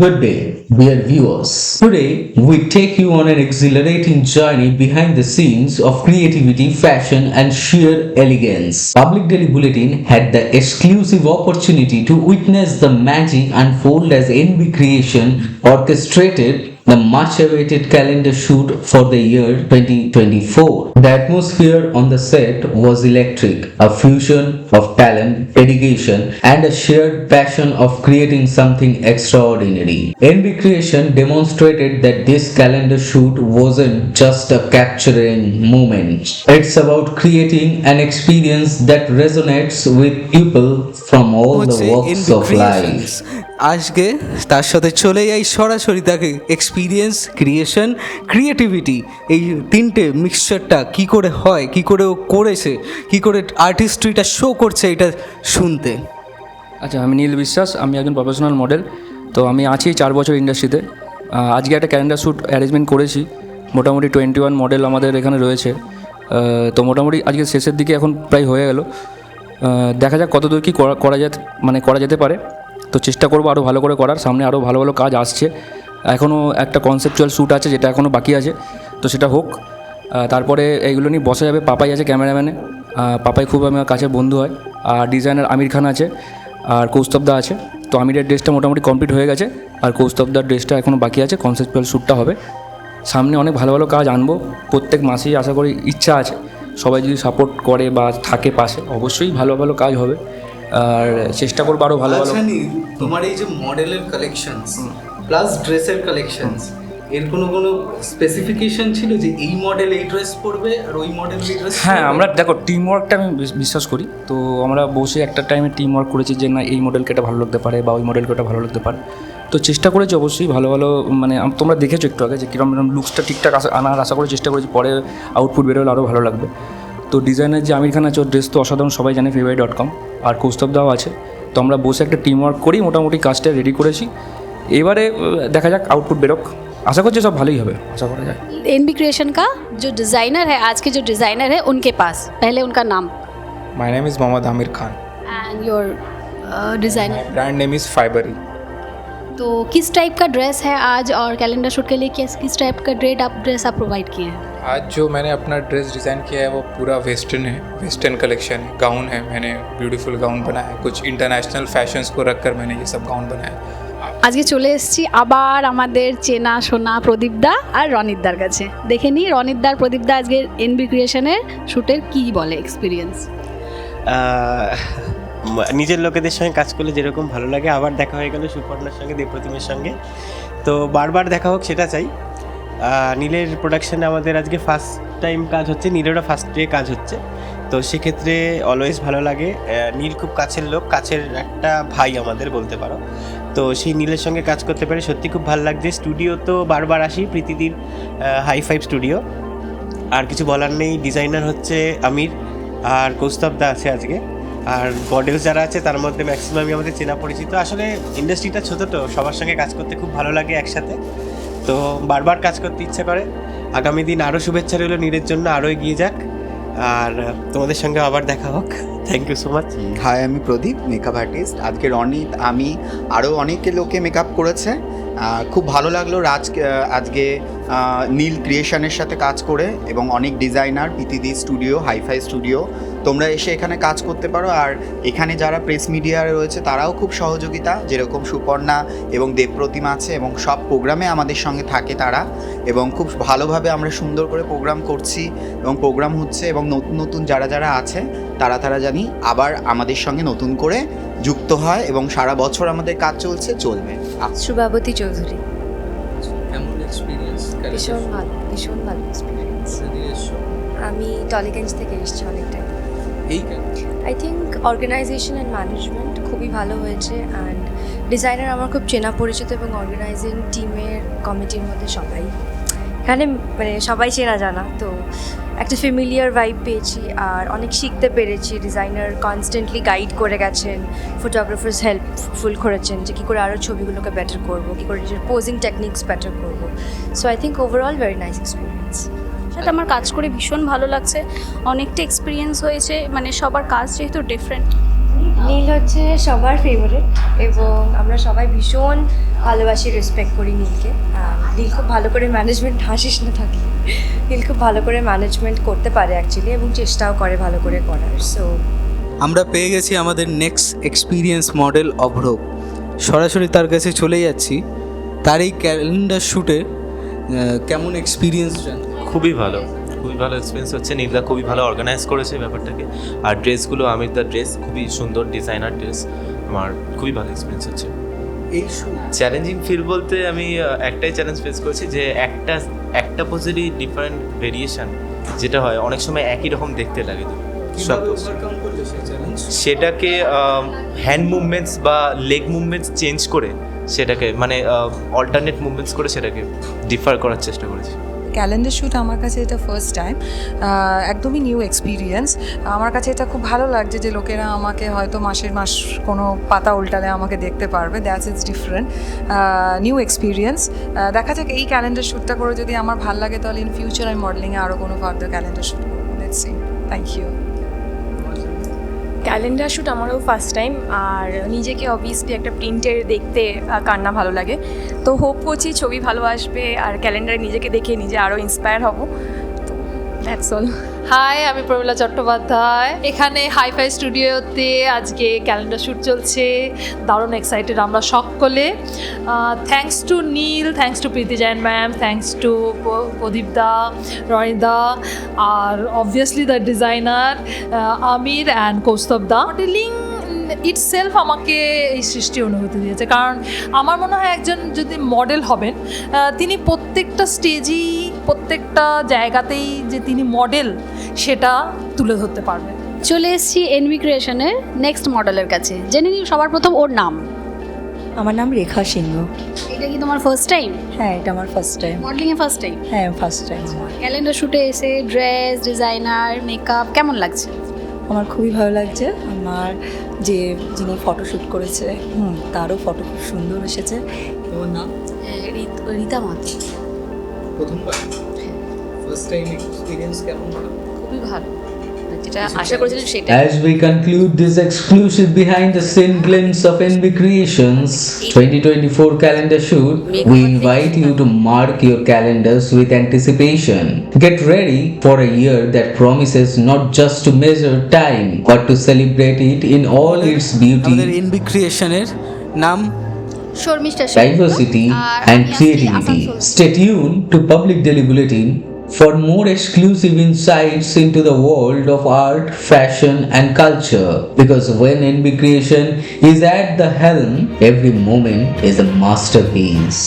Good day, dear viewers. Today, we take you on an exhilarating journey behind the scenes of creativity, fashion, and sheer elegance. Public Daily Bulletin had the exclusive opportunity to witness the magic unfold as NB Creation orchestrated the much awaited calendar shoot for the year 2024. The atmosphere on the set was electric, a fusion of talent, dedication, and a shared passion of creating something extraordinary. NB Creation demonstrated that this calendar shoot wasn't just a capturing moment, it's about creating an experience that resonates with people from all the walks of life. আজকে তার সাথে চলে যাই সরাসরি তাকে experience, creation, creativity, এই তিনটে মিক্সচারটা কী করে হয়, কী করে ও করেছে, কী করে আর্টিস্ট্রিটা শো করছে এটা শুনতে। আচ্ছা, আমি নীল বিশ্বাস, আমি একজন প্রফেশনাল মডেল। তো আমি আছি 4 বছর ইন্ডাস্ট্রিতে। আজকে একটা ক্যালেন্ডার শ্যুট অ্যারেঞ্জমেন্ট করেছি। মোটামুটি 21 মডেল আমাদের এখানে রয়েছে। তো মোটামুটি আজকে শেষের দিকে এখন প্রায় হয়ে গেল। দেখা যাক কতদূর কী করা যেতে পারে। তো চেষ্টা করবো আরও ভালো করে করার। সামনে আরও ভালো ভালো কাজ আসছে। এখনও একটা কনসেপচুয়াল শ্যুট আছে যেটা এখনও বাকি আছে, তো সেটা হোক। তারপরে এইগুলো নিয়ে বসা যাবে। পাপাই আছে ক্যামেরাম্যানে। পাপাই খুব আমার কাছের বন্ধু হয়। আর ডিজাইনার আমির খান আছে, আর কৌস্তবদা আছে। তো আমিরের ড্রেসটা মোটামুটি কমপ্লিট হয়ে গেছে, আর কৌস্তবদার ড্রেসটা এখনও বাকি আছে। কনসেপচুয়াল শ্যুটটা হবে। সামনে অনেক ভালো ভালো কাজ আনবো প্রত্যেক মাসেই, আশা করি। ইচ্ছা আছে সবাই যদি সাপোর্ট করে বা থাকে পাশে, অবশ্যই ভালো ভালো কাজ হবে। আর চেষ্টা করবো আরও ভালো ভালো। তোমার এই যে মডেলের কালেকশনস প্লাস ড্রেসের কালেকশনস, এর কোনো স্পেসিফিকেশন ছিল যে এই মডেল এই ড্রেস পরবে আর ওই মডেল এই ড্রেস? হ্যাঁ, আমরা দেখো টিম ওয়ার্কটা আমি বিশ্বাস করি। তো আমরা বসে একটা টাইমে টিম ওয়ার্ক করেছি যে না এই মডেলকে এটা ভালো লাগতে পারে বা ওই মডেলকে এটা ভালো লাগতে পারে। তো চেষ্টা করেছি অবশ্যই ভালো ভালো, মানে তোমরা দেখেছো একটু আগে যে কীরকম লুকসটা ঠিকঠাক আনার আশা করে চেষ্টা করেছি। পরে আউটপুট বেরোলে আরও ভালো লাগবে। তো ডিজাইনার যে আমির খান আছে, ওর ড্রেস তো অসাধারণ, সবাই জানে, ফেভারি.com। আর কৌস্তবদাও আছে। তো আমরা বসে একটা টিম ওয়ার্ক করি, মোটামুটি কাজটা রেডি করেছি। এবারে দেখা যাক আউটপুট বেরোক। आशा करते सब भालो ही হবে, आशा करा जाए। एनबी क्रिएशन का जो डिज़ाइनर है, आज के जो डिज़ाइनर है उनके पास, पहले उनका नाम। My name is Mohammad Aamir Khan and your designer brand name is Fibery. तो किस टाइप का ड्रेस है आज, और कैलेंडर शूट के लिए किस टाइप का ड्रेस आप प्रोवाइड किए हैं? आज जो मैंने अपना ड्रेस डिज़ाइन किया है वो पूरा वेस्टर्न है, वेस्टर्न कलेक्शन है, गाउन है। मैंने ब्यूटीफुल गाउन बनाया है, कुछ इंटरनेशनल फैशंस को रखकर मैंने ये सब गाउन बनाया है। আজকে চলে এসেছি আবার আমাদের চেনা শোনা প্রদীপদা আর রনিতদার কাছে। দেখে নিই রনিতদার প্রদীপদা আজকে এনবি ক্রিয়েশনের শ্যুটের কী বলে এক্সপিরিয়েন্স। নিজের লোকেদের সঙ্গে কাজ করলে যেরকম ভালো লাগে, আবার দেখা হয়ে গেল সুপর্ণার সঙ্গে, দেবপ্রতিমের সঙ্গে। তো বারবার দেখা হোক সেটা চাই। নীলের প্রোডাকশানে আমাদের আজকে ফার্স্ট টাইম কাজ হচ্ছে, নীলেরও ফার্স্ট ডে কাজ হচ্ছে। তো সেক্ষেত্রে অলওয়েজ ভালো লাগে। নীল খুব কাছের লোক, কাছের একটা ভাই আমাদের বলতে পারো। তো সেই নীলের সঙ্গে কাজ করতে পারে সত্যি খুব ভালো লাগছে। স্টুডিও তো বারবার আসি, প্রীতিদির হাই ফাইভ স্টুডিও, আর কিছু বলার নেই। ডিজাইনার হচ্ছে আমির, আর কৌস্তবদা আছে আজকে। আর মডেলস যারা আছে তার মধ্যে ম্যাক্সিমামই আমাদের চেনা পরিচিত। আসলে ইন্ডাস্ট্রিটা ছোটো, তো সবার সঙ্গে কাজ করতে খুব ভালো লাগে একসাথে। তো বারবার কাজ করতে ইচ্ছা করে। আগামী দিন আরও শুভেচ্ছা রইল নীলের জন্য, আরও এগিয়ে যাক। আর তোমাদের সঙ্গে আবার দেখা হোক। Thank you so much. Hi, আমি প্রদীপ, মেকআপ আর্টিস্ট। আজকে রনিত, আমি, আরও অনেকে লোকে মেকআপ করেছে। খুব ভালো লাগলো আজকে নীল ক্রিয়েশনের সাথে কাজ করে, এবং অনেক ডিজাইনার, পিতিদি স্টুডিও, হাইফাই স্টুডিও, তোমরা এসে এখানে কাজ করতে পারো। আর এখানে যারা প্রেস মিডিয়া রয়েছে তারাও খুব সহযোগিতা, যেরকম সুপর্ণা এবং দেবপ্রতিমা আছে, এবং সব প্রোগ্রামে আমাদের সঙ্গে থাকে তারা, এবং খুব ভালোভাবে আমরা সুন্দর করে প্রোগ্রাম করছি এবং প্রোগ্রাম হচ্ছে। এবং নতুন নতুন যারা আছে তারা জানি আবার আমাদের সঙ্গে নতুন করে যুক্ত হয়, এবং সারা বছর আমাদের কাজ চলবে। শুভাবতী চৌধুরী। কেমন এক্সপিরিয়েন্স? ভীষণ ভালো এক্সপিরিয়েন্স। আমি টলিগঞ্জ থেকে এসেছি অনেকটাই। I think organization and management খুবই ভালো হয়েছে, অ্যান্ড ডিজাইনার আমার খুব চেনা পরিচিত, এবং অর্গানাইজিং টিমের কমিটির মধ্যে সবাই এখানে মানে সবাই চেনা জানা। তো একটা ফ্যামিলিয়ার ভাইব পেয়েছি, আর অনেক শিখতে পেরেছি। ডিজাইনার কনস্ট্যান্টলি গাইড করে গেছেন, ফটোগ্রাফার্স হেল্পফুল করেছেন যে কী করে আরও ছবিগুলোকে বেটার করবো, কী করে নিজের পোজিং টেকনিক্স বেটার করবো। So I think overall very nice experience. সাথে আমার কাজ করে ভীষণ ভালো লাগছে, অনেকটা এক্সপিরিয়েন্স হয়েছে, মানে সবার কাজ যেহেতু ডিফারেন্ট। নীল হচ্ছে সবার ফেভারিট এবং আমরা সবাই ভীষণ ভালোবাসি, রেসপেক্ট করি নীলকে। নীল খুব ভালো করে ম্যানেজমেন্ট, হাসিস না থাকলে, নীল খুব ভালো করে ম্যানেজমেন্ট করতে পারে অ্যাকচুয়ালি এবং চেষ্টাও করে ভালো করে করার। সো আমরা পেয়ে গেছি আমাদের নেক্সট এক্সপিরিয়েন্স মডেল অভ্র। সরাসরি তার কাছে চলে যাচ্ছি। তার এই ক্যালেন্ডার শ্যুটে কেমন এক্সপিরিয়েন্স? খুবই ভালো এক্সপিরিয়েন্স হচ্ছে। নীলদা খুবই ভালো অর্গানাইজ করেছে ব্যাপারটাকে, আর ড্রেসগুলো আমিরদার ড্রেস খুবই সুন্দর, ডিজাইনার ড্রেস। আমার খুবই ভালো এক্সপিরিয়েন্স হচ্ছে। এই চ্যালেঞ্জিং ফিল বলতে আমি একটাই চ্যালেঞ্জ ফেস করেছি, যে একটা পোজেরই ডিফারেন্ট ভেরিয়েশন যেটা হয়, অনেক সময় একই রকম দেখতে লাগে। সব সেটাকে হ্যান্ড মুভমেন্টস বা লেগ মুভমেন্টস চেঞ্জ করে, সেটাকে মানে অল্টারনেট মুভমেন্টস করে সেটাকে ডিফার করার চেষ্টা করেছি। ক্যালেন্ডার শ্যুট আমার কাছে এটা ফার্স্ট টাইম, একদমই নিউ এক্সপিরিয়েন্স। আমার কাছে এটা খুব ভালো লাগছে যে লোকেরা আমাকে হয়তো মাসের মাস কোনো পাতা উল্টালে আমাকে দেখতে পারবে। That's it's different, new experience. দেখা যাক এই ক্যালেন্ডার শ্যুটটা করে যদি আমার ভালো লাগে তাহলে ইন ফিউচার আমি মডেলিংয়ে আরও কোনো ফার্দার ক্যালেন্ডার শ্যুট করবো। Let's see. Thank you. Calendar shoot আমারও ফার্স্ট টাইম, আর নিজেকে অবভিয়াসলি একটা প্রিন্টের দেখতে কার না ভালো লাগে। তো হোপ করছি ছবি ভালো আসবে, আর ক্যালেন্ডারে নিজেকে দেখে নিজে আরও ইন্সপায়ার হব। তো দ্যাটস অল। হাই, আমি প্রমীলা চট্টোপাধ্যায়। এখানে হাইফাই স্টুডিওতে আজকে ক্যালেন্ডার শ্যুট চলছে, দারুণ এক্সাইটেড আমরা সকলে। Thanks to Neel, thanks to Preeti Jain ma'am, thanks to Pradip da, Rony da, আর obviously the designer Aamir and Kaustav da. Modelling itself আমাকে এই সৃষ্টি অনুভূতি দিয়েছে, কারণ আমার মনে হয় একজন যদি মডেল হবেন, তিনি প্রত্যেকটা স্টেজেই, প্রত্যেকটা জায়গাতেই যে তিনি মডেল, সেটা তুলে ধরতে পারবেন। চলে এসেছি এনবি ক্রিয়েশনের নেক্সট মডেলের কাছে। জেনে নিই সবার প্রথম ওর নাম। আমার নাম রেখা সিংহ। এটা কি তোমার ফার্স্ট টাইম? হ্যাঁ, এটা আমার ফার্স্ট টাইম। মডেলিংয়ে ফার্স্ট টাইম? হ্যাঁ, ফার্স্ট টাইম। ক্যালেন্ডার শ্যুটে এসে ড্রেস, ডিজাইনার, মেকআপ কেমন লাগছে? আমার খুবই ভালো লাগছে। আমার যিনি ফটোশ্যুট করেছে তারও ফটো খুব সুন্দর এসেছে। ওর নাম রীতা মাতি। প্রথমবার ফার্স্ট টাইম এক্সপিরিয়েন্স কেমন হলো? খুবই ভালো, যেটা আশা করেছিলাম সেটা। As we conclude this exclusive behind the scene glimpse of NB Creations 2024 calendar shoot, we invite you to mark your calendars with anticipation. Get ready for a year that promises not just to measure time, but to celebrate it in all its beauty, আমাদের NB ক্রিয়েশনের নাম Sharmistha, diversity and creativity. Stay tuned to Public Daily Bulletin for more exclusive insights into the world of art, fashion and culture, because when NB Creation is at the helm, every moment is a masterpiece.